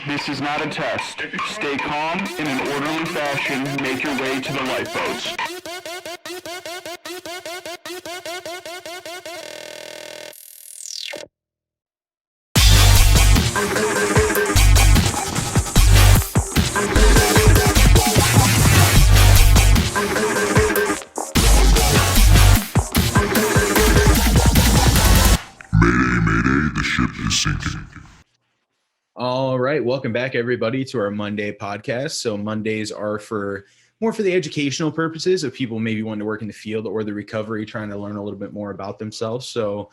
This is not a test. Stay calm in an orderly fashion. Make your way to the lifeboats. Mayday, the ship is sinking. All right, welcome back everybody to our Monday podcast. So Mondays are more for the educational purposes of people maybe wanting to work in the field or the recovery, trying to learn a little bit more about themselves. So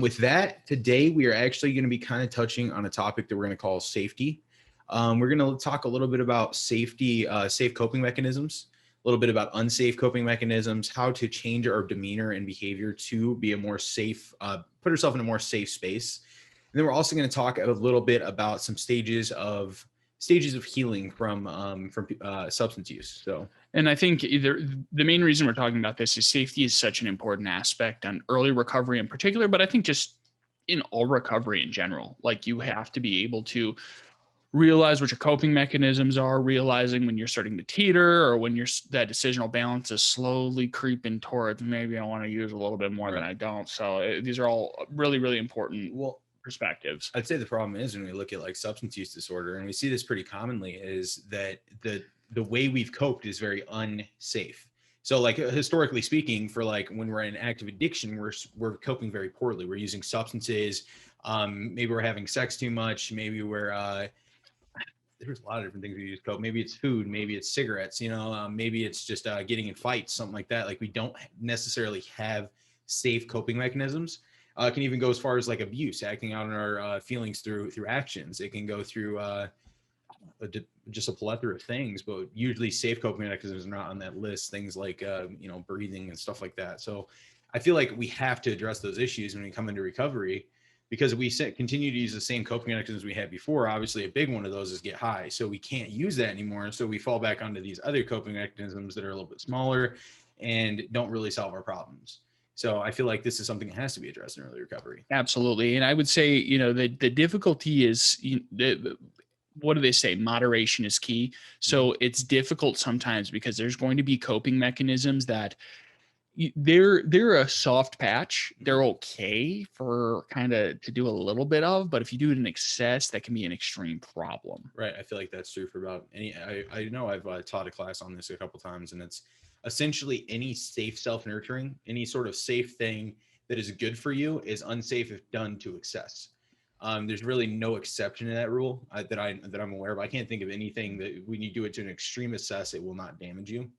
with that, today we are actually going to be kind of touching on a topic that we're going to call safety. We're going to talk a little bit about safety, safe coping mechanisms, a little bit about unsafe coping mechanisms, how to change our demeanor and behavior to be a more safe, put ourselves in a more safe space. And then we're also going to talk a little bit about some stages of healing from substance use. So, and I think the main reason we're talking about this is safety is such an important aspect on early recovery in particular, but I think just in all recovery in general. Like, you have to be able to realize what your coping mechanisms are, realizing when you're starting to teeter or when that decisional balance is slowly creeping towards maybe I want to use a little bit more than I don't. So these are all really, really important perspectives. I'd say the problem is when we look at like substance use disorder, and we see this pretty commonly, is that the way we've coped is very unsafe. So like historically speaking, for like when we're in active addiction, we're coping very poorly. We're using substances. Maybe we're having sex too much. Maybe we're there's a lot of different things we use to cope. Maybe it's food, maybe it's cigarettes, maybe it's just getting in fights, something like that. Like, we don't necessarily have safe coping mechanisms. It can even go as far as like abuse, acting out on our feelings through actions. It can go through just a plethora of things, but usually safe coping mechanisms are not on that list. Things like breathing and stuff like that. So I feel like we have to address those issues when we come into recovery, because if we continue to use the same coping mechanisms we had before, obviously a big one of those is get high. So we can't use that anymore. So we fall back onto these other coping mechanisms that are a little bit smaller and don't really solve our problems. So I feel like this is something that has to be addressed in early recovery. Absolutely. And I would say, the difficulty is, what do they say? Moderation is key. So it's difficult sometimes because there's going to be coping mechanisms that they're a soft patch. They're okay for kind of to do a little bit of, but if you do it in excess, that can be an extreme problem. Right. I feel like that's true for about I know I've taught a class on this a couple times, and it's essentially any safe self-nurturing, any sort of safe thing that is good for you is unsafe if done to excess. There's really no exception to that rule that I'm aware of. I can't think of anything that when you do it to an extreme excess, it will not damage you.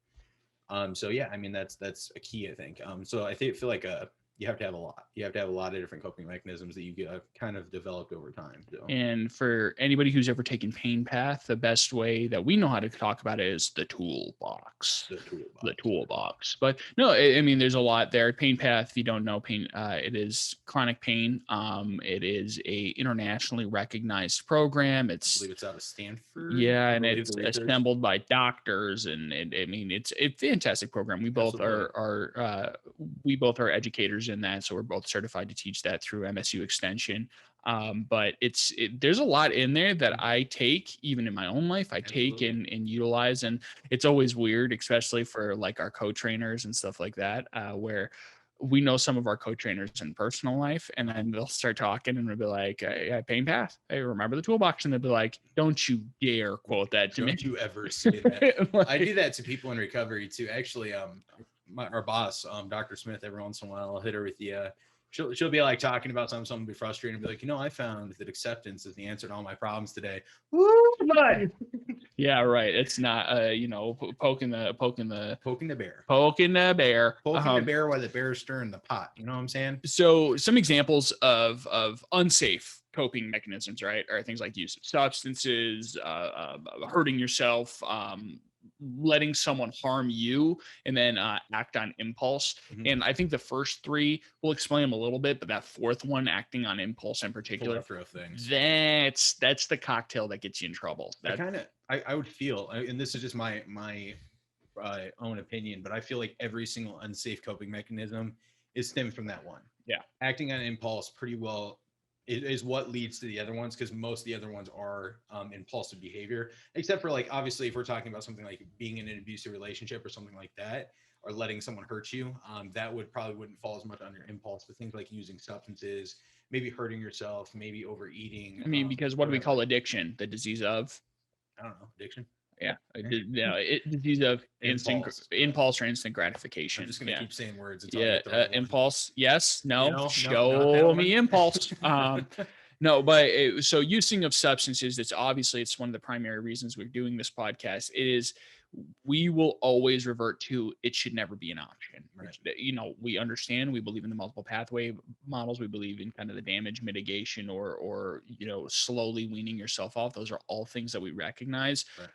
So yeah, I mean, that's a key, I think. So I feel like you have to have a lot. You have to have a lot of different coping mechanisms that you kind of developed over time. So. And for anybody who's ever taken Pain Path, the best way that we know how to talk about it is the toolbox. The toolbox. But no, I mean, there's a lot there. Pain Path, if you don't know, it is chronic pain. It is a internationally recognized program. I believe it's out of Stanford. Yeah, and it's assembled by doctors, and I mean, it's a fantastic program. We both are educators in that, so we're both certified to teach that through MSU Extension. But there's a lot in there that I take even in my own life. I take and utilize, and it's always weird, especially for like our co-trainers and stuff like that, where we know some of our co-trainers in personal life, and then they'll start talking and they'll be like, hey, Pain Path, hey, remember the toolbox? And they'll be like, don't you dare quote that to me. Don't you ever say that. I do that to people in recovery too. Actually, our boss, Dr. Smith, every once in a while I'll hit her with the she'll be like talking about something be frustrated and be like, I found that acceptance is the answer to all my problems today. Woo, bud. Yeah, right. It's not poking the bear. Poking the bear while the bear's stirring the pot. You know what I'm saying? So some examples of unsafe coping mechanisms, right, are things like use of substances, hurting yourself, letting someone harm you, and then act on impulse. Mm-hmm. And I think the first three, we'll explain them a little bit, but that fourth one, acting on impulse in particular, things. That's the cocktail that gets you in trouble. I would feel, and this is just my own opinion, but I feel like every single unsafe coping mechanism is stemmed from that one. Yeah. Acting on impulse pretty well is what leads to the other ones, because most of the other ones are impulsive behavior, except for like obviously if we're talking about something like being in an abusive relationship or something like that, or letting someone hurt you, that wouldn't fall as much under impulse. But things like using substances, maybe hurting yourself, maybe overeating. I mean, because what do we whatever. call addiction? The disease of, I don't know, addiction. yeah, disease of impulse or instant I'm gratification. just gonna Yeah. keep saying words until I Yeah, get the right one. impulse. Yes, no. No, not Show that me one. impulse. No, but so using of substances. It's obviously it's one of the primary reasons we're doing this podcast. It is we will always revert to it should never be an option. Right. We understand. We believe in the multiple pathway models. We believe in kind of the damage mitigation or slowly weaning yourself off. Those are all things that we recognize. Right.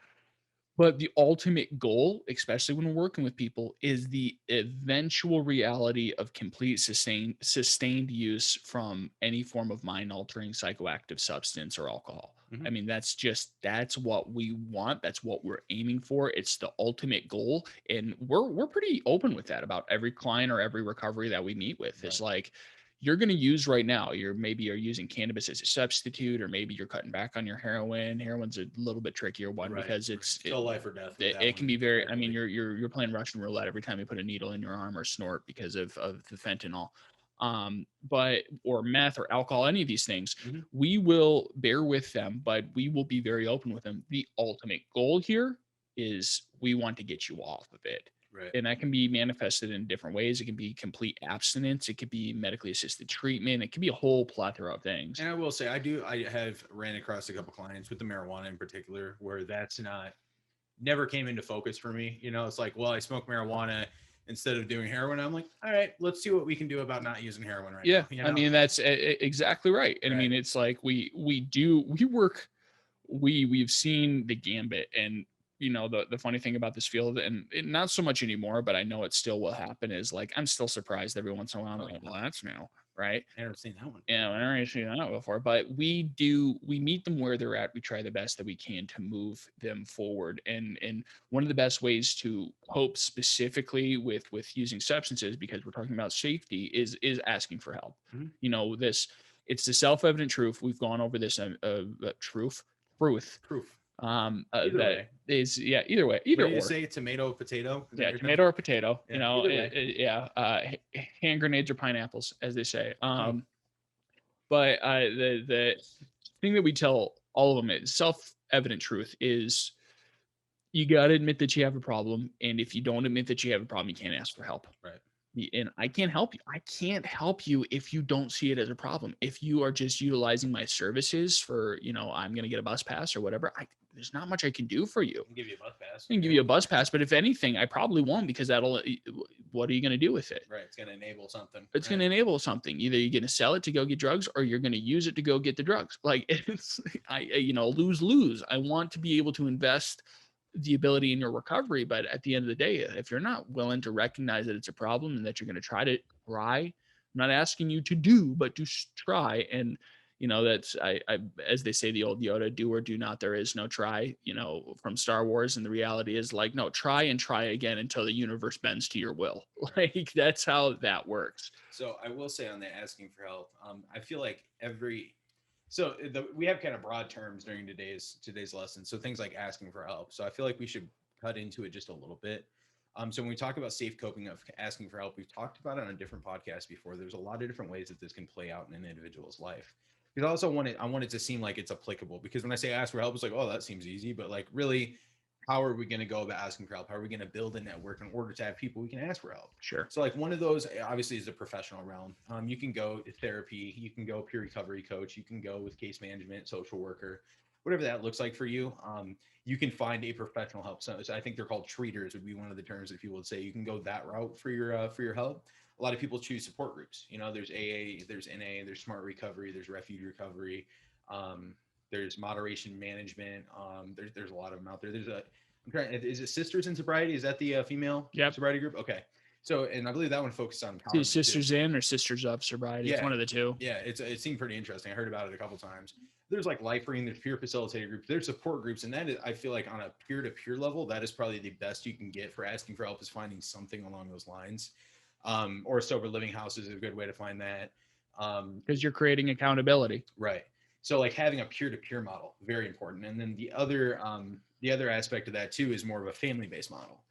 But the ultimate goal, especially when we're working with people, is the eventual reality of complete sustained use from any form of mind-altering psychoactive substance or alcohol. Mhm. I mean, that's what we want. That's what we're aiming for. It's the ultimate goal, and we're pretty open with that about every client or every recovery that we meet with. It's like, you're going to use right now, you're using cannabis as a substitute, or maybe you're cutting back on your heroin. Heroin's a little bit trickier one because it's still life or death. it can be very, I mean, you're playing Russian roulette every time you put a needle in your arm or snort because of the fentanyl. But or meth or alcohol, any of these things, Mhm. we will bear with them, but we will be very open with them. The ultimate goal here is we want to get you off of it. Right. And that can be manifested in different ways. It can be complete abstinence. It could be medically assisted treatment. It can be a whole plethora of things. And I will say, I have ran across a couple clients with the marijuana in particular, where that's never came into focus for me. It's like, well, I smoke marijuana instead of doing heroin. I'm like, all right, let's see what we can do about not using heroin right now. I mean, that's exactly right. And I mean, it's like we've seen the gambit. And the funny thing about this field, and not so much anymore, but I know it still will happen, is like I'm still surprised every once in a while. I'm like, well, that's new, right? I never seen that one. Yeah, I never seen that before. But we meet them where they're at. We try the best that we can to move them forward. And one of the best ways to cope specifically with using substances, because we're talking about safety, is asking for help. Mhm. It's the self-evident truth. We've gone over this truth. Proof. Either way. Either way, What do you say? Tomato, potato? Yeah, tomato or potato. Yeah, Hand grenades or pineapples, as they say. But the thing that we tell all of them is self-evident truth is you got to admit that you have a problem, and if you don't admit that you have a problem, you can't ask for help. Right. And I can't help you. I can't help you if you don't see it as a problem. If you are just utilizing my services for, I'm going to get a bus pass or whatever, there's not much I can do for you. I can give you a bus pass. I can give you a bus pass, but if anything, I probably won't, because what are you going to do with it? Right. It's going to enable something. It's going to enable something. Either you're going to sell it to go get drugs, or you're going to use it to go get the drugs. Like it's, lose. I want to be able to invest the ability in your recovery, but at the end of the day, if you're not willing to recognize that it's a problem and that you're going to try, I'm not asking you to do, but to try. And that's I as they say, the old Yoda, do or do not, there is no try, from Star Wars. And the reality is, like, no, try and try again until the universe bends to your will. Like that's how that works. So I will say on the asking for help, I feel like we have kind of broad terms during today's lesson. So things like asking for help. So I feel like we should cut into it just a little bit. So when we talk about safe coping of asking for help, we've talked about it on a different podcast before. There's a lot of different ways that this can play out in an individual's life. Because I want it to seem like it's applicable. Because when I say ask for help, it's like, oh, that seems easy. But like, really, how are we going to go about asking for help? How are we going to build a network in order to have people we can ask for help? Sure. So like one of those obviously is the professional realm. You can go to therapy, you can go peer recovery coach, you can go with case management, social worker, whatever that looks like for you. You can find a professional help. So I think they're called treaters would be one of the terms that people would say. You can go that route for your help. A lot of people choose support groups. There's AA, there's NA, there's Smart Recovery, there's Refuge Recovery, there's Moderation Management. There's a lot of them out there. Is it Sisters in Sobriety? Is that the female sobriety group? Okay. So, and I believe that one focuses on Sisters in or Sisters of Sobriety. It's one of the two. Yeah, it seemed pretty interesting. I heard about it a couple times. There's like Lifering, there's peer facilitator groups, there's support groups, and that is, I feel like on a peer-to-peer level, that is probably the best you can get for asking for help, is finding something along those lines. Or a sober living house is a good way to find that. Because you're creating accountability. Right. So like having a peer-to-peer model, very important. And then the other aspect of that too is more of a family-based model,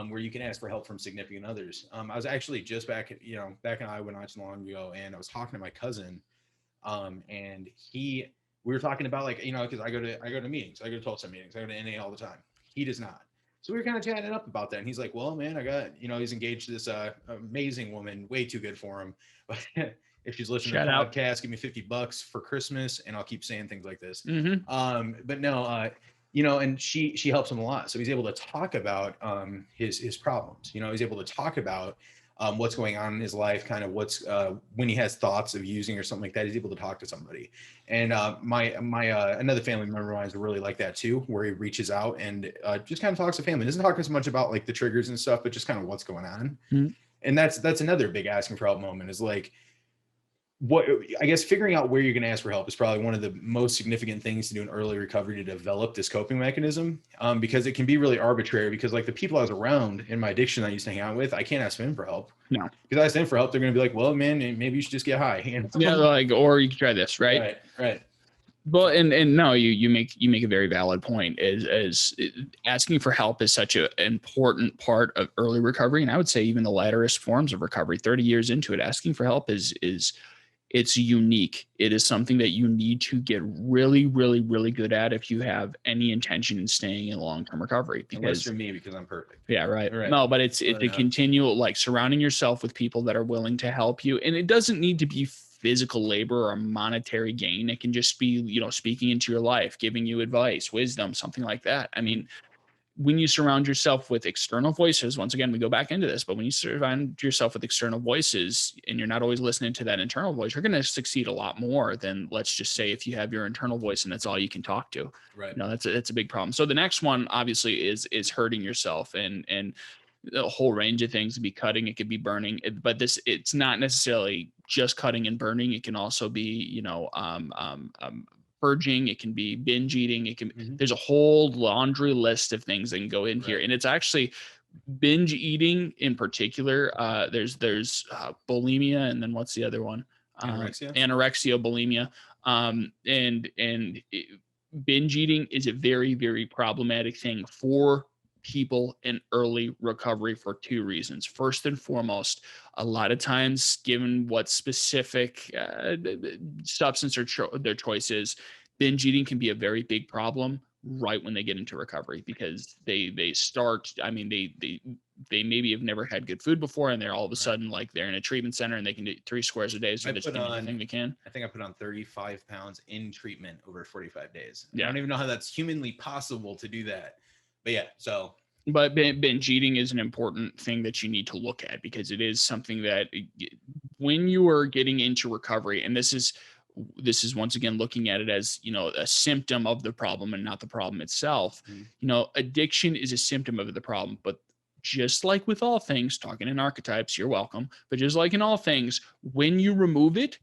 where you can ask for help from significant others. I was actually just back in Iowa not too long ago, and I was talking to my cousin, and we were talking about like, because I go to meetings, I go to 12-step meetings, I go to NA all the time. He does not. So we were kind of chatting up about that, and he's like, "Well, man, I got he's engaged to this amazing woman, way too good for him, but." If she's listening Shout to the out. podcast, give me $50 for Christmas, and I'll keep saying things like this. Mm-hmm. But no, and she helps him a lot, so he's able to talk about his problems. He's able to talk about what's going on in his life, kind of what's when he has thoughts of using or something like that. He's able to talk to somebody. And my another family member of mine is really like that too, where he reaches out and just kind of talks to family. Doesn't talk as much about like the triggers and stuff, but just kind of what's going on. Mm-hmm. And that's another big asking for help moment, is like, what I guess figuring out where you're going to ask for help is probably one of the most significant things to do in early recovery, to develop this coping mechanism, because it can be really arbitrary. Because like the people I was around in my addiction I used to hang out with, I can't ask them for help. No, because I ask them for help, they're going to be like, "Well, man, maybe you should just get high." Yeah, like, or you can try this, right? Right. Well, and no, you make a very valid point. As asking for help is such an important part of early recovery, and I would say even the latterest forms of recovery. 30 years into it, asking for help is it's unique. It is something that you need to get really, really, really good at if you have any intention in staying in long-term recovery. Because for me, because I'm perfect. Yeah, right. No, but it's a continual, like, surrounding yourself with people that are willing to help you. And it doesn't need to be physical labor or monetary gain. It can just be, speaking into your life, giving you advice, wisdom, something like that. I mean, when you surround yourself with external voices, once again, we go back into this, but when you surround yourself with external voices and you're not always listening to that internal voice, you're going to succeed a lot more than, let's just say, if you have your internal voice and that's all you can talk to. Right. That's a big problem. So the next one obviously is hurting yourself, and a whole range of things. It could be cutting, it could be burning, but it's not necessarily just cutting and burning. It can also be, purging, it can be binge eating, it can there's a whole laundry list of things that can go in here. And it's actually binge eating in particular. There's bulimia, and then what's the other one? Anorexia, bulimia. Binge eating is a very, very problematic thing for people in early recovery for two reasons. First and foremost, a lot of times, given what specific substance or their choice is, binge eating can be a very big problem right when they get into recovery, because they start, I mean, they maybe have never had good food before, and they're all of a sudden like they're in a treatment center and they can eat 3 squares a day, so they just eat anything they can. I think I put on 35 pounds in treatment over 45 days. Yeah. I don't even know how that's humanly possible to do that. But yeah, so. But binge eating is an important thing that you need to look at, because it is something that when you are getting into recovery, and this is once again looking at it as, a symptom of the problem and not the problem itself. Addiction is a symptom of the problem, but just like with all things, talking in archetypes, you're welcome, but just like in all things, when you remove it,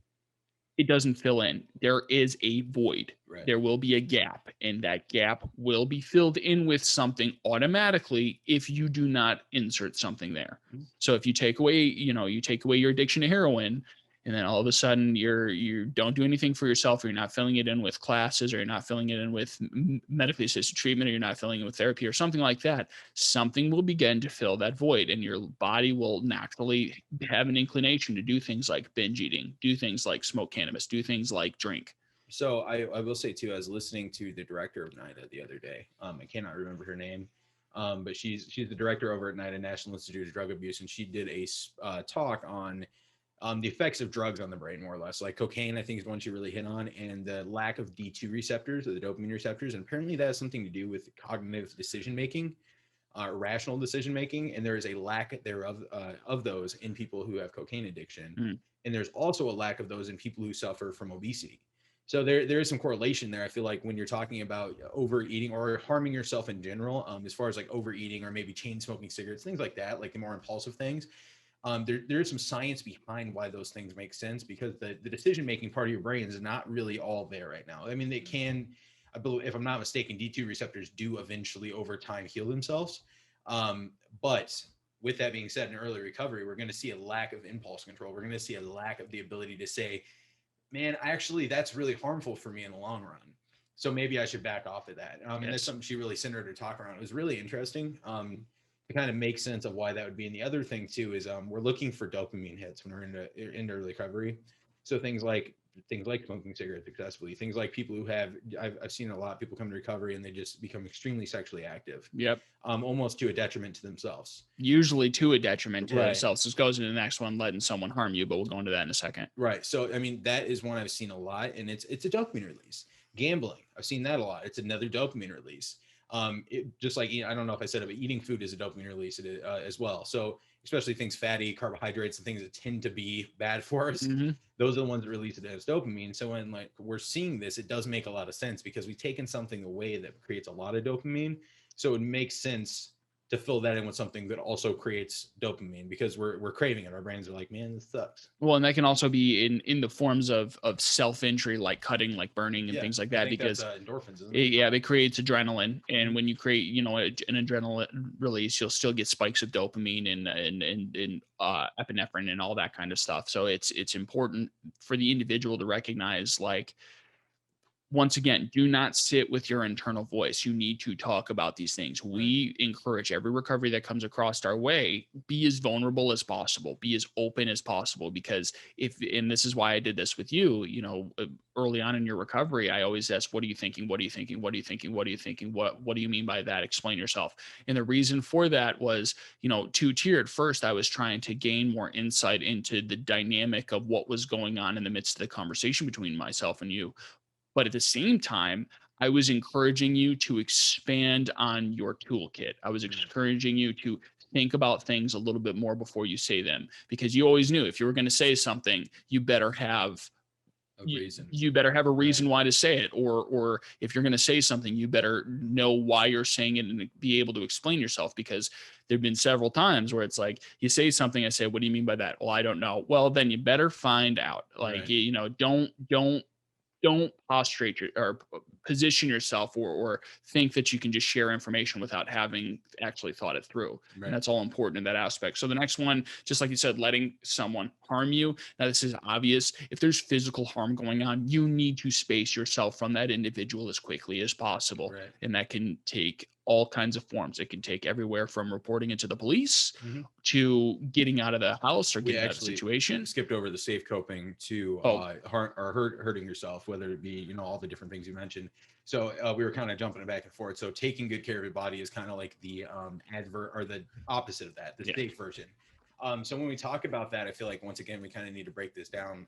it doesn't fill in. There is a void. Right. There will be a gap, and that gap will be filled in with something automatically if you do not insert something there. So if you take away, your addiction to heroin, and then all of a sudden you don't do anything for yourself, or you're not filling it in with classes, or you're not filling it in with medically assisted treatment, or you're not filling it with therapy or something like that, something will begin to fill that void, and your body will naturally have an inclination to do things like binge eating, do things like smoke cannabis, do things like drink. So I will say too, I was listening to the director of NIDA the other day. I cannot remember her name, but she's the director over at NIDA, National Institute of Drug Abuse, and she did a talk on the effects of drugs on the brain, more or less. Like cocaine, I think, is the one she really hit on, and the lack of D2 receptors, or the dopamine receptors. And apparently that has something to do with cognitive decision-making, rational decision-making. And there is a lack thereof of those in people who have cocaine addiction. And there's also a lack of those in people who suffer from obesity. So there is some correlation there. I feel like when you're talking about overeating or harming yourself in general, as far as like overeating or maybe chain smoking cigarettes, things like that, like the more impulsive things, there is some science behind why those things make sense, because the decision-making part of your brain is not really all there right now. I mean, they can, I believe, if I'm not mistaken, D2 receptors do eventually over time heal themselves. But with that being said, in early recovery, we're going to see a lack of impulse control. We're going to see a lack of the ability to say, man, actually, that's really harmful for me in the long run. So maybe I should back off of that. And that's something she really centered her talk around. It was really interesting to kind of make sense of why that would be. And the other thing too is we're looking for dopamine hits when we're into early recovery. So things like smoking cigarettes successfully, things like people who have, I've seen a lot of people come to recovery and they just become extremely sexually active. Yep. Almost to a detriment to themselves. Usually to a detriment to themselves. This goes into the next one, letting someone harm you, but we'll go into that in a second. Right. So, I mean, that is one I've seen a lot, and it's a dopamine release. Gambling, I've seen that a lot. It's another dopamine release. Just like, I don't know if I said it, but eating food is a dopamine release as well. So especially things fatty, carbohydrates, and things that tend to be bad for us. Mm-hmm. Those are the ones that release it as dopamine. So when like we're seeing this, it does make a lot of sense because we've taken something away that creates a lot of dopamine. So it makes sense to fill that in with something that also creates dopamine because we're craving it. Our brains are like, man, this sucks. Well, and that can also be in the forms of self-injury, like cutting, like burning and things like that, because endorphins, isn't it? It creates adrenaline. And when you create, an adrenaline release, you'll still get spikes of dopamine and epinephrine and all that kind of stuff. So it's important for the individual to recognize, like, once again, do not sit with your internal voice. You need to talk about these things. We encourage every recovery that comes across our way, be as vulnerable as possible, be as open as possible, because and this is why I did this with you, early on in your recovery, I always ask, what are you thinking? What are you thinking? What are you thinking? What are you thinking? What do you mean by that? Explain yourself. And the reason for that was, two-tiered. First, I was trying to gain more insight into the dynamic of what was going on in the midst of the conversation between myself and you. But at the same time, I was encouraging you to expand on your toolkit. I was encouraging you to think about things a little bit more before you say them, because you always knew if you were going to say something, you better have a reason. You better have a reason why to say it, or if you're going to say something, you better know why you're saying it and be able to explain yourself. Because there've been several times where it's like, you say something, I say, what do you mean by that? Well, I don't know. Well, then you better find out. Like, don't prostrate or position yourself or think that you can just share information without having actually thought it through. Right. And that's all important in that aspect. So the next one, just like you said, letting someone harm you. Now, this is obvious. If there's physical harm going on, you need to space yourself from that individual as quickly as possible. Right. And that can take all kinds of forms. It can take everywhere from reporting it to the police to getting out of the house or getting out of the situation. Skipped over the safe coping to hurting yourself, whether it be, all the different things you mentioned. So we were kind of jumping it back and forth. So taking good care of your body is kind of like the the opposite of that, the safe version. So when we talk about that, I feel like once again, we kind of need to break this down.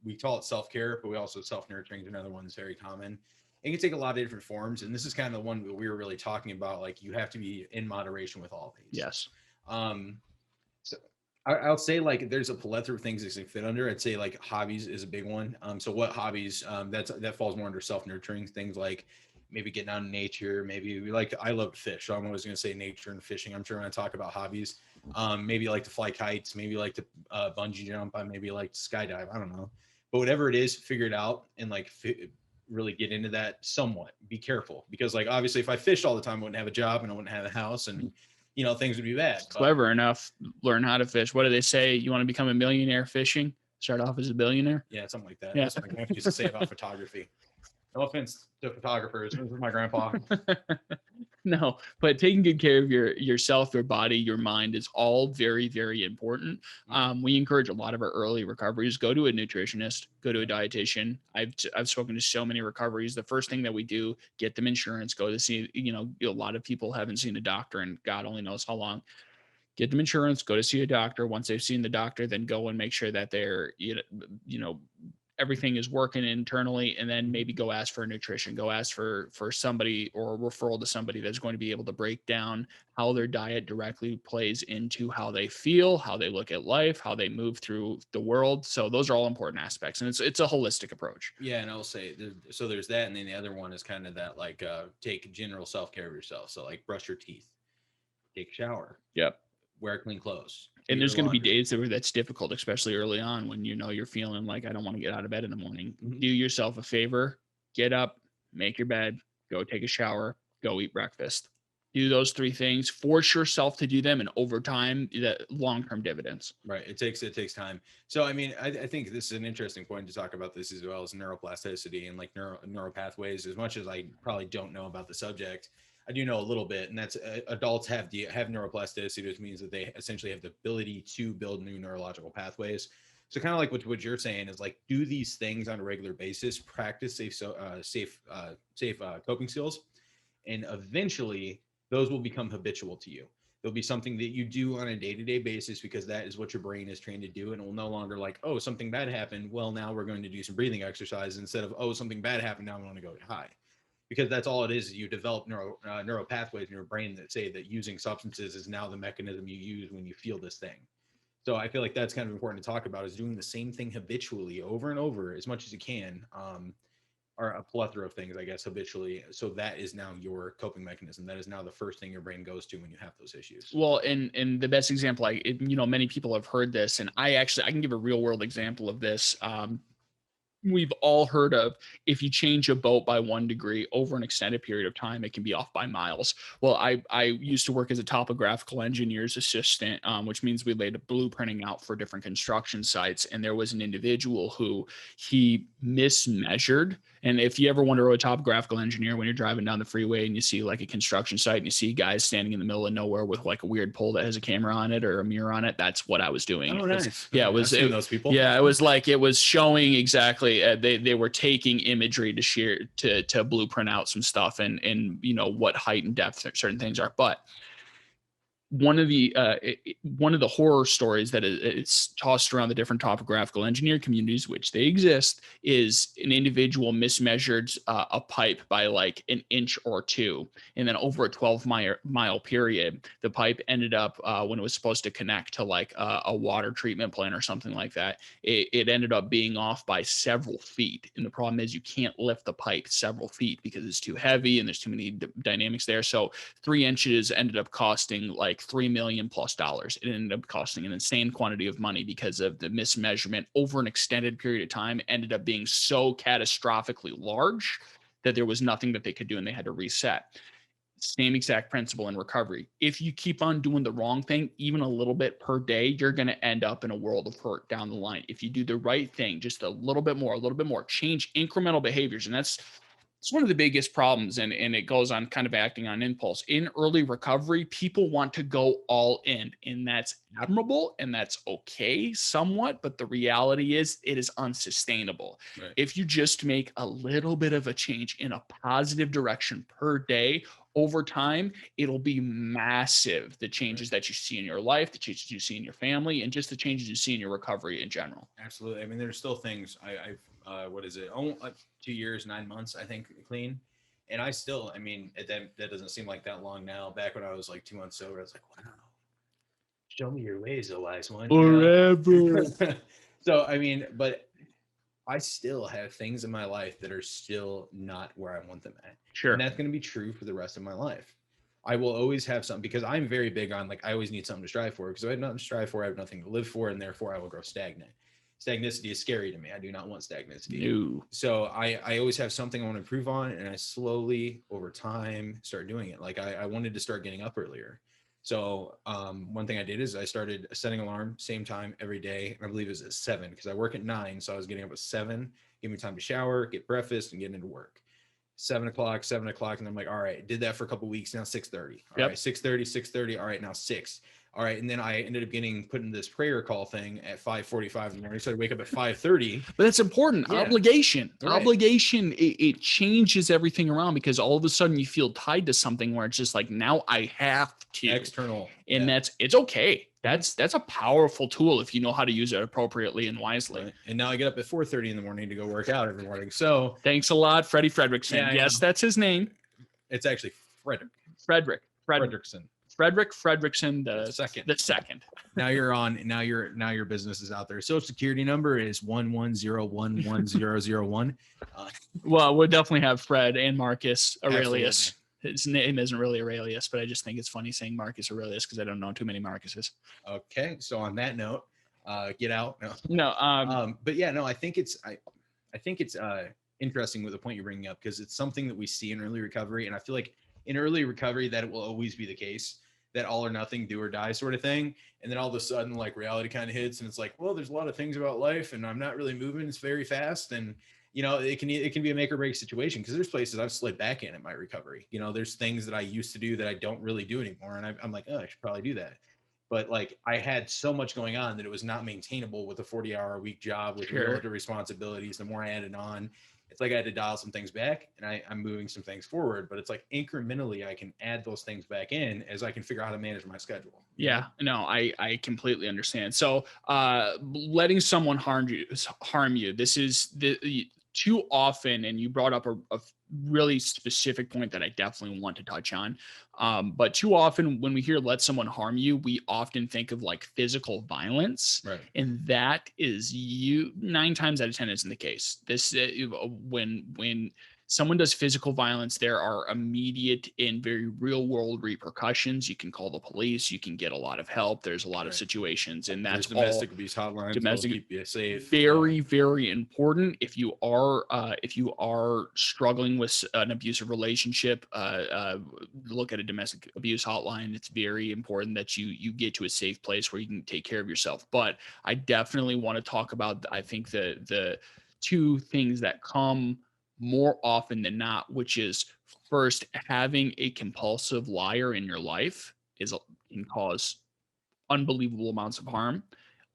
We call it self-care, but we also self-nurturing is another one that's very common. It can take a lot of different forms. And this is kind of the one that we were really talking about. Like, you have to be in moderation with all these. Yes. So I'll say, like, there's a plethora of things that can fit under. I'd say like hobbies is a big one. So what hobbies, that falls more under self-nurturing, things like maybe getting out in nature. Maybe I love to fish. So I'm always going to say nature and fishing. I'm sure when I talk about hobbies, maybe like to fly kites, maybe like to bungee jump. I maybe like to skydive. I don't know, but whatever it is, figure it out and really get into that somewhat. Be careful, because like, obviously if I fished all the time, I wouldn't have a job and I wouldn't have a house, and things would be bad. Clever enough, learn how to fish. What do they say? You want to become a millionaire fishing? Start off as a billionaire? Yeah, something like that. Yeah. That's what my grandpa used to say about photography. No offense to photographers. This is my grandpa. No, but taking good care of yourself, your body, your mind is all very, very important. We encourage a lot of our early recoveries. Go to a nutritionist, go to a dietitian. I've spoken to so many recoveries. The first thing that we do, get them insurance, go to see, a lot of people haven't seen a doctor and God only knows how long. Get them insurance, go to see a doctor. Once they've seen the doctor, then go and make sure that they're, everything is working internally, and then maybe go ask for a nutrition, go ask for somebody or a referral to somebody that's going to be able to break down how their diet directly plays into how they feel, how they look at life, how they move through the world. So those are all important aspects, and it's a holistic approach. Yeah. And I'll say, so there's that. And then the other one is kind of that, like, take general self-care of yourself. So like, brush your teeth, take a shower. Yep. Wear clean clothes. And there's going to be days that's difficult, especially early on when you're feeling like, I don't want to get out of bed in the morning. Do yourself a favor, get up, make your bed, go take a shower, go eat breakfast. Do those 3 things, force yourself to do them, and over time, the long-term dividends. Right. It takes time. So I mean, I think this is an interesting point to talk about this as well as neuroplasticity and like neural pathways. As much as I probably don't know about the subject, I do know a little bit, and that's adults have neuroplasticity, which means that they essentially have the ability to build new neurological pathways. So kind of like what you're saying is like do these things on a regular basis, practice safe coping skills, and eventually those will become habitual to you. There'll be something that you do on a day-to-day basis because that is what your brain is trained to do, and it will no longer like, oh, something bad happened, well, now we're going to do some breathing exercise, instead of, oh, something bad happened, now I'm going to go get high. Because that's all it is you develop neural pathways in your brain that say that using substances is now the mechanism you use when you feel this thing. So I feel like that's kind of important to talk about, is doing the same thing habitually over and over as much as you can, or a plethora of things, I guess, habitually. So that is now your coping mechanism. That is now the first thing your brain goes to when you have those issues. Well, and the best example, many people have heard this, and I can give a real world example of this. We've all heard of, if you change a boat by 1 degree over an extended period of time, it can be off by miles. Well, I used to work as a topographical engineer's assistant, which means we laid a blueprinting out for different construction sites. And there was an individual who he mismeasured. And if you ever wonder what a topographical engineer, when you're driving down the freeway and you see like a construction site and you see guys standing in the middle of nowhere with like a weird pole that has a camera on it or a mirror on it, that's what I was doing. Oh, nice. Yeah, I've seen those people. Yeah, it was showing exactly. They were taking imagery to blueprint out some stuff and what height and depth certain things are. But one of the horror stories that it's tossed around the different topographical engineer communities, which they exist, is an individual mismeasured a pipe by like an inch or 2, and then over a 12-mile period, the pipe ended up when it was supposed to connect to like a water treatment plant or something like that, it ended up being off by several feet. And the problem is you can't lift the pipe several feet because it's too heavy and there's too many dynamics there. So 3 inches ended up costing like $3 million plus. It ended up costing an insane quantity of money because of the mismeasurement over an extended period of time. Ended up being so catastrophically large that there was nothing that they could do and they had to reset. Same exact principle in recovery. If you keep on doing the wrong thing, even a little bit per day, you're going to end up in a world of hurt down the line. If you do the right thing, just a little bit more, change incremental behaviors. And it's one of the biggest problems, and it goes on kind of acting on impulse. In early recovery, people want to go all in, and that's admirable and that's okay somewhat, but the reality is it is unsustainable. Right. If you just make a little bit of a change in a positive direction per day, over time, it'll be massive. The changes that you see in your life, the changes you see in your family, and just the changes you see in your recovery in general. Absolutely. I mean, there's still things I've what is it? Oh, 2 years, 9 months, I think, clean. And I still, I mean, that doesn't seem like that long now. Back when I was like 2 months sober, I was like, wow, show me your ways, O wise one. Forever. So, I mean, but I still have things in my life that are still not where I want them at. Sure. And that's going to be true for the rest of my life. I will always have something, because I'm very big on, like, I always need something to strive for, because if I have nothing to strive for, I have nothing to live for, and therefore I will grow stagnant. Stagnicity is scary to me. I do not want stagnicity. No. So I always have something I want to improve on, and I slowly over time start doing it. Like I wanted to start getting up earlier. So one thing I did is I started setting alarm same time every day. I believe it was at 7 because I work at 9. So I was getting up at 7, give me time to shower, get breakfast, and get into work. 7 o'clock, and I'm like, all right, did that for a couple of weeks. Now 6:30. All right, 6:30. All right, now 6. All right, and then I ended up put in this prayer call thing at 5:45 in the morning. So I wake up at 5:30. But that's important. Yeah. Obligation. Right. Obligation, it changes everything around, because all of a sudden you feel tied to something where it's just like, now I have to. External. And it's okay. That's a powerful tool if you know how to use it appropriately and wisely. Right. And now I get up at 4:30 in the morning to go work out every morning. So thanks a lot, Freddie Fredrickson. Yeah, yes, that's his name. It's actually Frederick. Fredrickson. Frederick Fredrickson the second. Now your business is out there. Social security number is 11011001. Well, we'll definitely have Fred and Marcus Aurelius. Absolutely. His name isn't really Aurelius, but I just think it's funny saying Marcus Aurelius because I don't know too many Marcuses. Okay, so on that note, get out. No. But yeah, no, I think it's interesting with the point you're bringing up, because it's something that we see in early recovery, and I feel like in early recovery that it will always be the case, that all or nothing, do or die sort of thing. And then all of a sudden, like, reality kind of hits, and it's like, well, there's a lot of things about life, and I'm not really moving. It's very fast, and it can be a make or break situation, because there's places I've slid back in my recovery. There's things that I used to do that I don't really do anymore, and I'm like, oh, I should probably do that. But like, I had so much going on that it was not maintainable with a 40-hour-a-week job with Sure. real responsibilities. The more I added on, it's like I had to dial some things back, and I'm moving some things forward. But it's like incrementally I can add those things back in as I can figure out how to manage my schedule. Yeah, no, I completely understand. So, letting someone harm you. This is too often, and you brought up a really specific point that I definitely want to touch on. But too often, when we hear "let someone harm you," we often think of like physical violence, Right. and that is 9 times out of 10 isn't the case. This when someone does physical violence, there are immediate and very real world repercussions. You can call the police, you can get a lot of help. There's a lot of situations, and that's There's domestic abuse hotlines. Domestic, keep you safe. very, very important. If you are struggling with an abusive relationship, look at a domestic abuse hotline. It's very important that you get to a safe place where you can take care of yourself. But I definitely want to talk about, I think the two things that come more often than not, which is, first, having a compulsive liar in your life can cause unbelievable amounts of harm.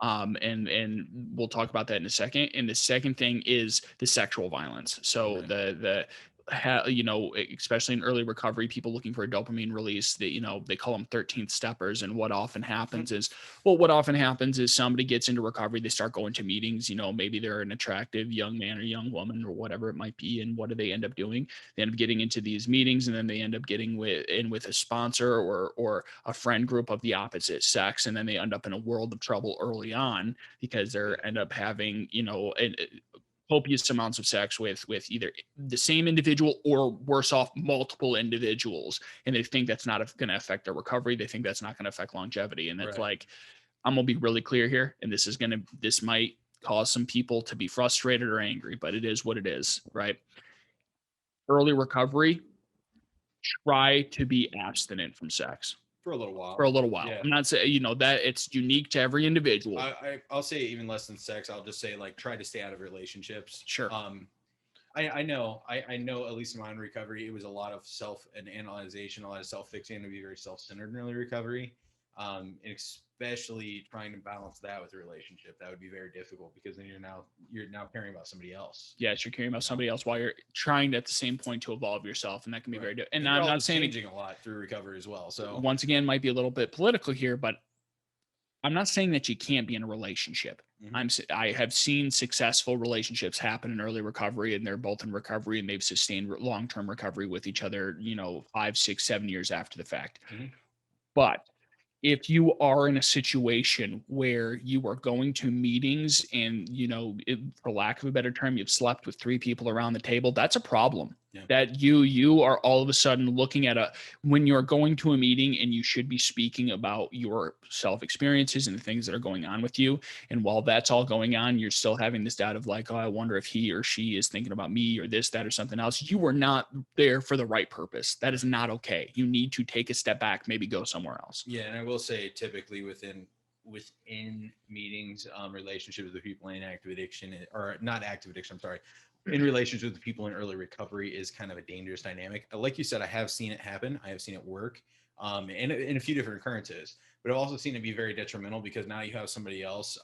And we'll talk about that in a second. And the second thing is the sexual violence. So right. Especially in early recovery, people looking for a dopamine release, that they call them 13th steppers. And what often happens is somebody gets into recovery, they start going to meetings, maybe they're an attractive young man or young woman or whatever it might be. And what do they end up doing? They end up getting into these meetings, and then they end up getting with a sponsor or a friend group of the opposite sex. And then they end up in a world of trouble early on, because they end up having, copious amounts of sex with either the same individual or, worse off, multiple individuals, and they think that's not going to affect their recovery. They think that's not going to affect longevity. And that's like, I'm gonna be really clear here, and this might cause some people to be frustrated or angry, but it is what it is, right? Early recovery, try to be abstinent from sex for a little while. Yeah. I'm not saying that it's unique to every individual. I'll say even less than sex. I'll just say, like, try to stay out of relationships. Sure. I know at least in my own recovery, it was a lot of self-analyzation, a lot of self-fixing, to be very self-centered in early recovery. And especially trying to balance that with a relationship, that would be very difficult, because then you're now caring about somebody else. Yes, you're caring about somebody else while you're trying to, at the same point, to evolve yourself, and that can be very difficult. And I'm not saying changing a lot through recovery as well. So once again, might be a little bit political here, but I'm not saying that you can't be in a relationship. Mm-hmm. I have seen successful relationships happen in early recovery, and they're both in recovery, and they've sustained long-term recovery with each other, 5, 6, 7 years after the fact. Mm-hmm. But if you are in a situation where you are going to meetings and, for lack of a better term, you've slept with 3 people around the table, that's a problem. Yeah. That you are all of a sudden looking at when you're going to a meeting, and you should be speaking about your self experiences and the things that are going on with you. And while that's all going on, you're still having this doubt of like, oh, I wonder if he or she is thinking about me or this, that, or something else. You are not there for the right purpose. That is not okay. You need to take a step back, maybe go somewhere else. Yeah. And I will say, typically within meetings, relationships with people in active addiction, or not active addiction, I'm sorry, in relationships with people in early recovery, is kind of a dangerous dynamic. Like you said, I have seen it happen. I have seen it work, in a few different occurrences, but I've also seen it be very detrimental, because now you have somebody else.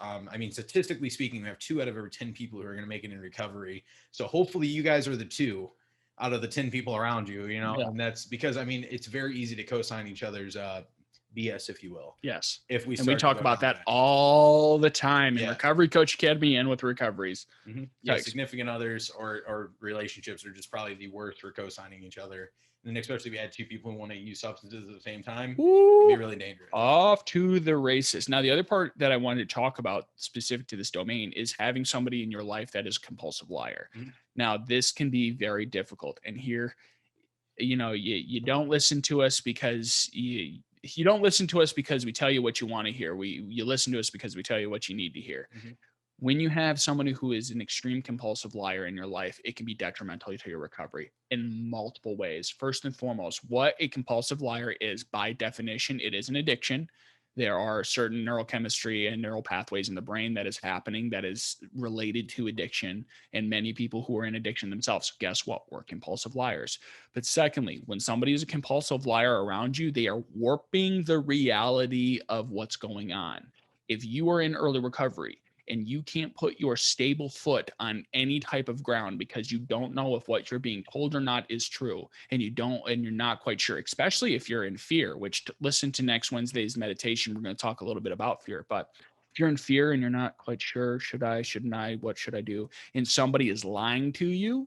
Statistically speaking, we have 2 out of every 10 people who are going to make it in recovery. So hopefully you guys are the 2 out of the 10 people around you, yeah. And that's because, it's very easy to co-sign each other's, BS, if you will. Yes. If we talk about that all the time in Recovery Coach Academy and with recoveries. Mm-hmm. Yeah, significant others or relationships are just probably the worst for co-signing each other. And then especially if you had 2 people who want to use substances at the same time, it'd be really dangerous. Off to the races. Now, the other part that I wanted to talk about specific to this domain is having somebody in your life that is a compulsive liar. Mm-hmm. Now, this can be very difficult. And here, you don't listen to us because you don't listen to us because we tell you what you want to hear. You listen to us because we tell you what you need to hear. Mm-hmm. when you have somebody who is an extreme compulsive liar in your life, it can be detrimental to your recovery in multiple ways. First and foremost, what a compulsive liar is, by definition, it is an addiction. There are certain neurochemistry and neural pathways in the brain that is happening that is related to addiction. And many people who are in addiction themselves, guess what? We're compulsive liars. But secondly, when somebody is a compulsive liar around you, they are warping the reality of what's going on. If you are in early recovery, and you can't put your stable foot on any type of ground because you don't know if what you're being told or not is true, and you're not quite sure, especially if you're in fear, which listen to next Wednesday's meditation, we're going to talk a little bit about fear. But if you're in fear and you're not quite sure, should I, shouldn't I, what should I do, and somebody is lying to you,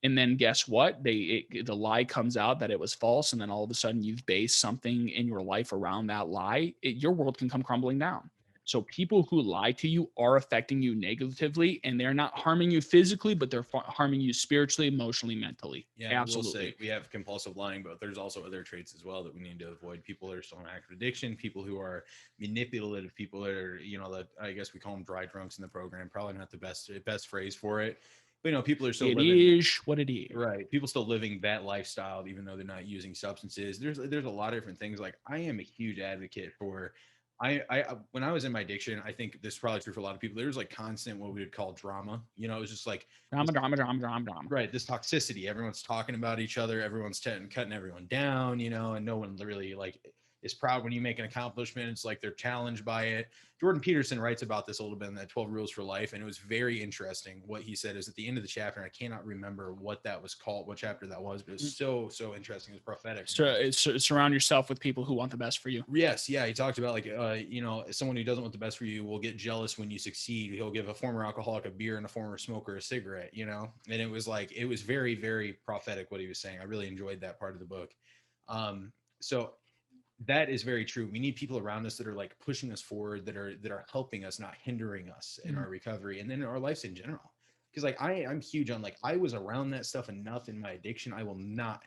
and then guess what, the lie comes out that it was false, and then all of a sudden you've based something in your life around that lie, your world can come crumbling down. So people who lie to you are affecting you negatively, and they're not harming you physically, but they're harming you spiritually, emotionally, mentally. Yeah, Absolutely. I will say we have compulsive lying, but there's also other traits as well that we need to avoid. People that are still in active addiction, people who are manipulative, people that are, that I guess we call them dry drunks in the program. Probably not the best phrase for it, but people are still It living. is what it is. Right. People still living that lifestyle, even though they're not using substances. There's a lot of different things. Like, I am a huge advocate for, when I was in my addiction, I think this is probably true for a lot of people. There was like constant, what we would call drama. It was just like Drama. right. This toxicity, everyone's talking about each other. Everyone's cutting everyone down, and no one really like is proud when you make an accomplishment. It's like they're challenged by it. Jordan Peterson writes about this a little bit in that 12 Rules for Life, and it was very interesting. What he said is at the end of the chapter, and I cannot remember what that was called, what chapter that was, but it was so interesting. It was prophetic. Surround yourself with people who want the best for you. Yes, yeah. He talked about like, someone who doesn't want the best for you will get jealous when you succeed. He'll give a former alcoholic a beer and a former smoker a cigarette. And it was like, it was very, very prophetic what he was saying. I really enjoyed that part of the book. So that is very true. We need people around us that are like pushing us forward, that are helping us, not hindering us in our recovery and then in our lives in general. Because like I'm huge on, like, I was around that stuff enough in my addiction. I will not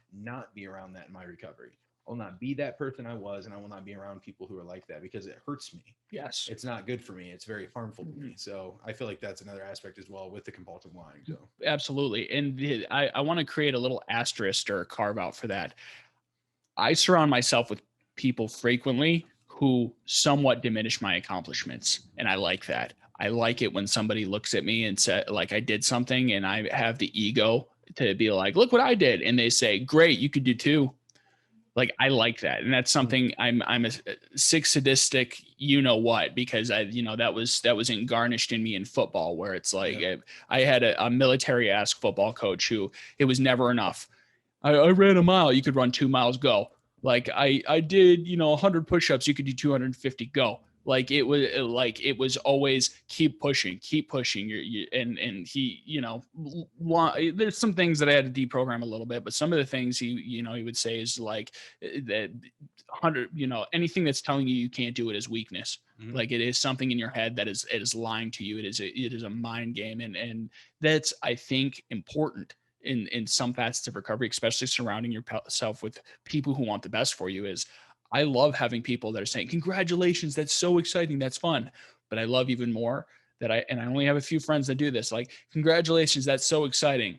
be around that in my recovery. I will not be that person I was, and I will not be around people who are like that because it hurts me. Yes. It's not good for me. It's very harmful to me. So I feel like that's another aspect as well with the compulsive lying. So Absolutely. And I want to create a little asterisk or a carve out for that. I surround myself with people frequently who somewhat diminish my accomplishments. And I like that. I like it when somebody looks at me and said, like, I did something and I have the ego to be like, look what I did. And they say, great, you could do too. Like, I like that. And that's something I'm a sick sadistic, what, because that was garnished in me in football, where it's like, I had a military-esque football coach who, it was never enough. I ran a mile. You could run 2 miles, go. Like I did, 100 push-ups. You could do 250, go. Like it was always keep pushing. And he, there's some things that I had to deprogram a little bit, but some of the things he would say is like that 100, anything that's telling you can't do it is weakness. Mm-hmm. Like it is something in your head that it is lying to you. It is a mind game. And that's, I think, important in some facets of recovery, especially surrounding yourself with people who want the best for you. Is I love having people that are saying, congratulations, that's so exciting, that's fun. But I love even more that I only have a few friends that do this, like, congratulations, that's so exciting,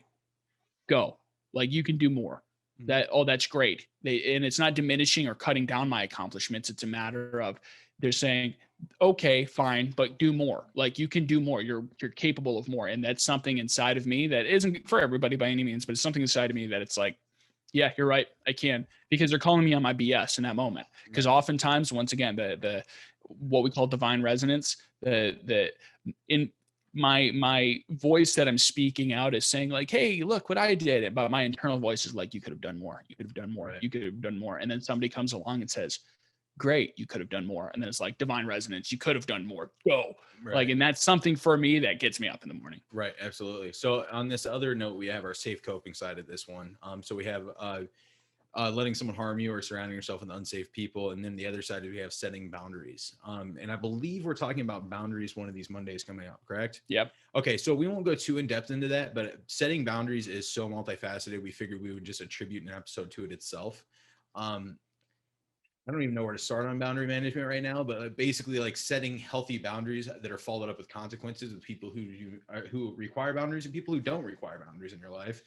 go. Like, you can do more. That's great. And it's not diminishing or cutting down my accomplishments. It's a matter of, they're saying, okay, fine, but do more. Like, you can do more. You're capable of more. And that's something inside of me that isn't for everybody by any means, but it's something inside of me that it's like, yeah, you're right, I can, because they're calling me on my BS in that moment. Because oftentimes, once again, the what we call divine resonance, in my voice that I'm speaking out is saying like, hey, look what I did. But my internal voice is like, you could have done more. You could have done more. Right. You could have done more. And then somebody comes along and says, great, you could have done more. And then it's like divine resonance. You could have done more. Go. Right. Like, and that's something for me that gets me up in the morning. Right. Absolutely. So on this other note, we have our safe coping side of this one. So we have letting someone harm you or surrounding yourself with unsafe people. And then the other side, we have setting boundaries. And I believe we're talking about boundaries one of these Mondays coming up, correct? Yep. Okay. So we won't go too in depth into that, but setting boundaries is so multifaceted. We figured we would just attribute an episode to it itself. I don't even know where to start on boundary management right now, but basically like setting healthy boundaries that are followed up with consequences with people who require boundaries and people who don't require boundaries in your life.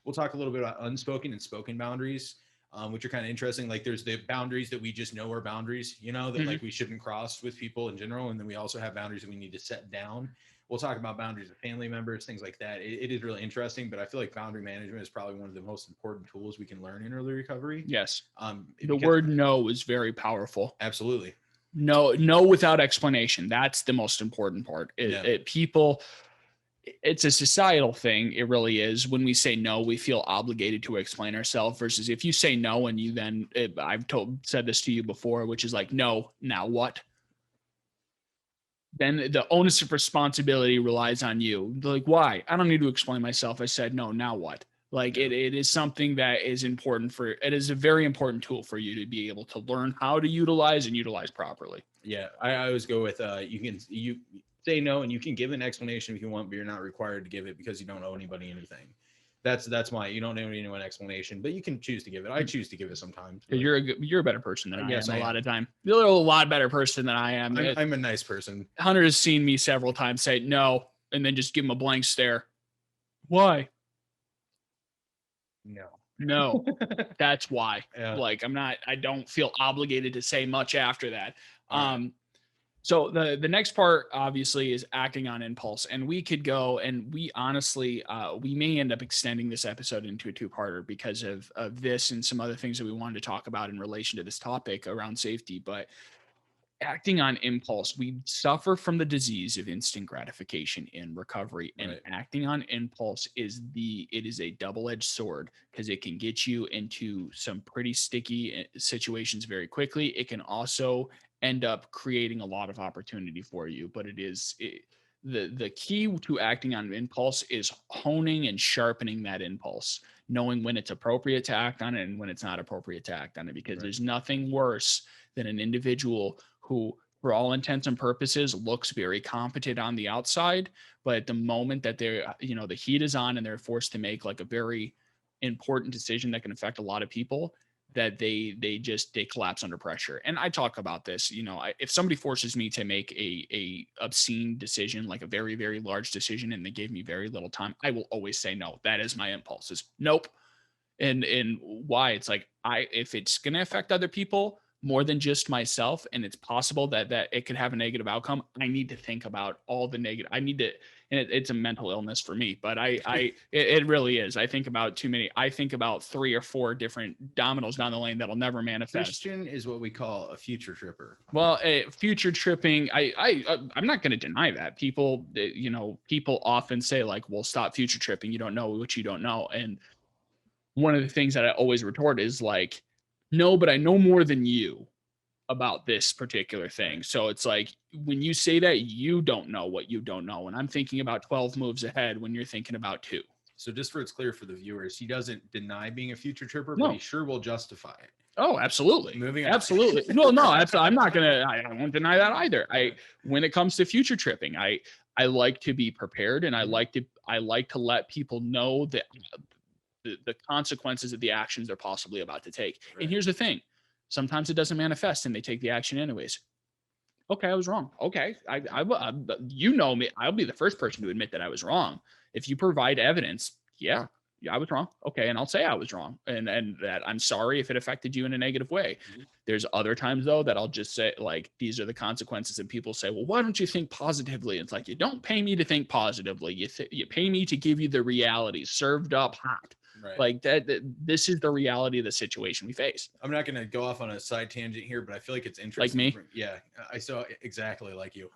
We'll talk a little bit about unspoken and spoken boundaries, which are kind of interesting. Like there's the boundaries that we just know are boundaries, you know, that like we shouldn't cross with people in general. And then we also have boundaries that we need to set down. We'll talk about boundaries with family members, things like that. It is really interesting, but I feel like boundary management is probably one of the most important tools we can learn in early recovery. Yes. The Because- word no is very powerful. Absolutely. No without explanation. That's the most important part. People, it's a societal thing. It really is. When we say no, we feel obligated to explain ourselves versus if you say no and you then, I've said this to you before, which is like, no, now what? Then the onus of responsibility relies on you. Like, why? I don't need to explain myself. I said, no, now what? Like it is something that is important it is a very important tool for you to be able to learn how to utilize and utilize properly. Yeah. I always go with, you say no and you can give an explanation if you want, but you're not required to give it because you don't owe anybody anything. That's why you don't owe anyone an explanation, but you can choose to give it. I choose to give it sometimes. Because you're a better person than I Yes, am I a lot am. of time. You're a lot better person than I am. I'm a nice person. Hunter has seen me several times say no and then just give him a blank stare. Why? No, that's why. Yeah. Like I don't feel obligated to say much after that. All right. So the next part obviously is acting on impulse, and we could go and we honestly we may end up extending this episode into a two-parter because of this and some other things that we wanted to talk about in relation to this topic around safety. But acting on impulse, we suffer from the disease of instant gratification in recovery, and Right. acting on impulse is a double-edged sword because it can get you into some pretty sticky situations very quickly. It can also end up creating a lot of opportunity for you, but the key to acting on impulse is honing and sharpening that impulse, knowing when it's appropriate to act on it and when it's not appropriate to act on it, because there's nothing worse than an individual who, for all intents and purposes, looks very competent on the outside, but at the moment that they're, the heat is on and they're forced to make like a very important decision that can affect a lot of people, that they collapse under pressure. And I talk about this, if somebody forces me to make a obscene decision, like a very, very large decision, and they gave me very little time, I will always say no. That is my impulse, is nope. And why? It's like, if it's going to affect other people more than just myself, and it's possible that it could have a negative outcome, I need to think about all the negative. I need to, and it's a mental illness for me, but it really is. I think about I think about 3 or 4 different dominoes down the lane that'll never manifest. Christian is what we call a future tripper. Well, future tripping, I'm not going to deny that. People often say like, well, stop future tripping. You don't know what you don't know. And one of the things that I always retort is like, no, but I know more than you about this particular thing. So it's like, when you say that, you don't know what you don't know. And I'm thinking about 12 moves ahead when you're thinking about 2. So just for it's clear for the viewers, he doesn't deny being a future tripper, No. but he sure will justify it. Oh, absolutely. Moving on. Absolutely. No, I'm not going to, I won't deny that either. When it comes to future tripping, I like to be prepared, and I like to let people know that the consequences of the actions they're possibly about to take. Right. And here's the thing. Sometimes it doesn't manifest and they take the action anyways. Okay, I was wrong. Okay, you know me. I'll be the first person to admit that I was wrong. If you provide evidence, yeah, I was wrong. Okay, and I'll say I was wrong, and that I'm sorry if it affected you in a negative way. Mm-hmm. There's other times though that I'll just say like, these are the consequences, and people say, well, why don't you think positively? It's like, you don't pay me to think positively. You pay me to give you the reality served up hot. Right. Like that, this is the reality of the situation we face. I'm not going to go off on a side tangent here, but I feel like it's interesting. Like me? Yeah, I saw exactly like you.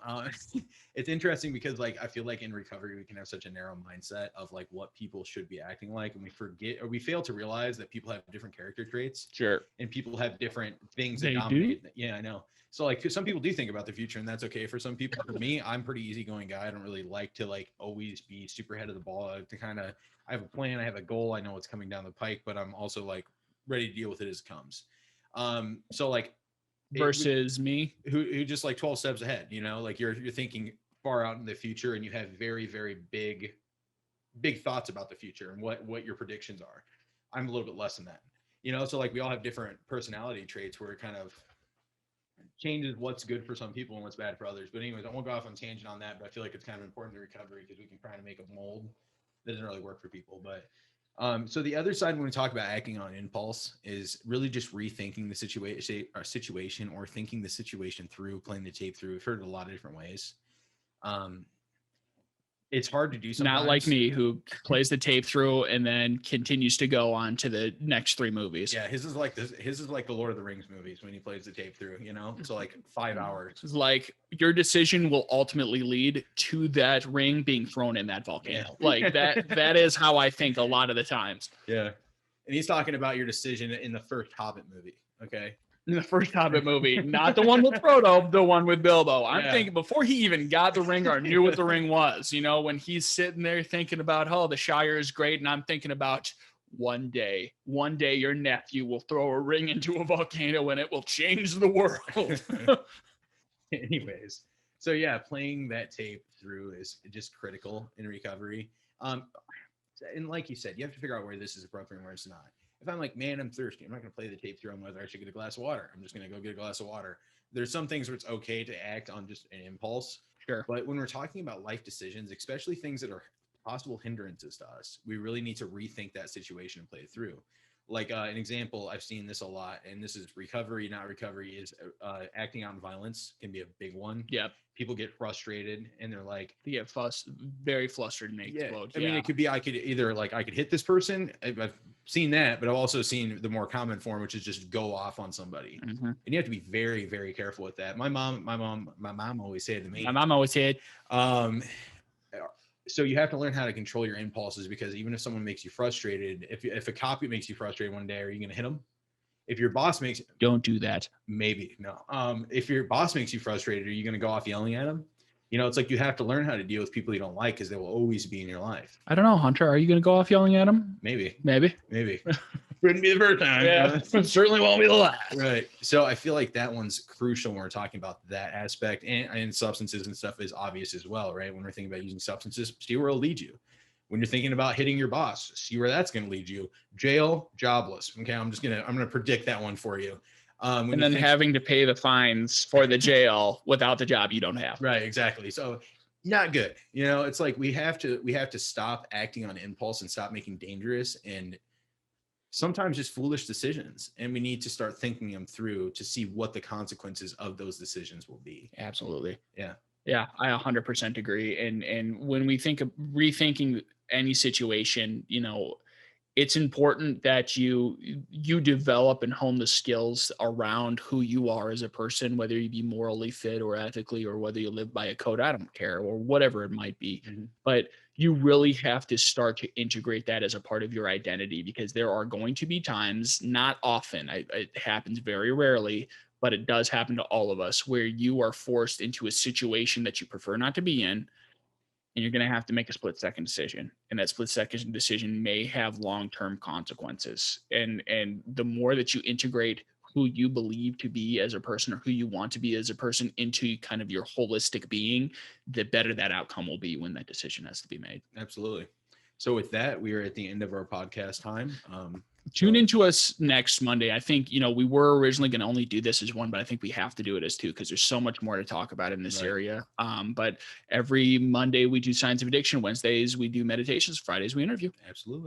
It's interesting because like, I feel like in recovery, we can have such a narrow mindset of like what people should be acting like. And we forget, or we fail to realize that people have different character traits. Sure. And people have different things that dominate. Yeah, I know. So like, some people do think about the future, and that's okay for some people. For me, I'm a pretty easygoing guy. I don't really like to like always be super head of the ball. I have a plan, I have a goal, I know what's coming down the pike, but I'm also like ready to deal with it as it comes. So like versus me, who just like 12 steps ahead, like you're thinking far out in the future, and you have very, very big thoughts about the future and what your predictions are. I'm a little bit less than that. You know, so like we all have different personality traits where it kind of changes what's good for some people and what's bad for others. But anyways, I won't go off on tangent on that, but I feel like it's kind of important to recovery because we can try to make a mold that doesn't really work for people. But so the other side when we talk about acting on impulse is really just rethinking the situation or thinking the situation through, playing the tape through. We've heard it a lot of different ways. It's hard to do sometimes. Not like me, who plays the tape through and then continues to go on to the next 3 movies. Yeah, his is like the Lord of the Rings movies when he plays the tape through, you know? So like 5 hours. It's like your decision will ultimately lead to that ring being thrown in that volcano. Yeah. Like that is how I think a lot of the times. Yeah. And he's talking about your decision in the first Hobbit movie. Okay. In the first Hobbit movie, not the one with Frodo, the one with Bilbo. I'm Yeah. thinking before he even got the ring or knew what the ring was, you know, when he's sitting there thinking about, oh, the Shire is great. And I'm thinking about one day your nephew will throw a ring into a volcano and it will change the world. Anyways. So yeah, playing that tape through is just critical in recovery. And like you said, you have to figure out where this is appropriate and where it's not. If I'm like, man, I'm thirsty, I'm not going to play the tape through on whether I should get a glass of water. I'm just going to go get a glass of water. There's some things where it's okay to act on just an impulse. Sure. But when we're talking about life decisions, especially things that are possible hindrances to us, we really need to rethink that situation and play it through. Like an example, I've seen this a lot, and this is recovery, not recovery, is acting out in violence can be a big one. Yep. People get frustrated and they're like, They get very flustered and they explode. I mean, it could be I could hit this person. I've seen that, but I've also seen the more common form, which is just go off on somebody. Mm-hmm. And you have to be very, very careful with that. My mom always said to me. My mom always said, so you have to learn how to control your impulses, because even if someone makes you frustrated, if a cop makes you frustrated one day, are you going to hit them? If your boss makes don't do that. Maybe no. If your boss makes you frustrated, are you going to go off yelling at him? You know, it's like you have to learn how to deal with people you don't like, because they will always be in your life. I don't know, Hunter. Are you going to go off yelling at him? Maybe. Wouldn't be the first time. Yeah, certainly won't be the last. Right. So I feel like that one's crucial when we're talking about that aspect, and substances and stuff is obvious as well, right? When we're thinking about using substances, see where it'll lead you. When you're thinking about hitting your boss, see where that's going to lead you. Jail, jobless. Okay, I'm gonna predict that one for you. And then having to pay the fines for the jail without the job you don't have. Right, exactly. So not good. You know, it's like we have to stop acting on impulse and stop making dangerous and sometimes just foolish decisions. And we need to start thinking them through to see what the consequences of those decisions will be. Absolutely. Yeah. Yeah, I 100% agree. And when we think of rethinking any situation, you know, it's important that you develop and hone the skills around who you are as a person, whether you be morally fit or ethically, or whether you live by a code, I don't care, or whatever it might be. Mm-hmm. But you really have to start to integrate that as a part of your identity, because there are going to be times, not often, it happens very rarely, but it does happen to all of us, where you are forced into a situation that you prefer not to be in, and you're going to have to make a split-second decision. And that split-second decision may have long-term consequences. And the more that you integrate who you believe to be as a person, or who you want to be as a person, into kind of your holistic being, the better that outcome will be when that decision has to be made. Absolutely. So with that, we are at the end of our podcast time. Tune into us next Monday. I think, you know, we were originally going to only do this as one, but I think we have to do it as two, because there's so much more to talk about in this area. But every Monday we do Science of Addiction. Wednesdays we do meditations. Fridays we interview. Absolutely.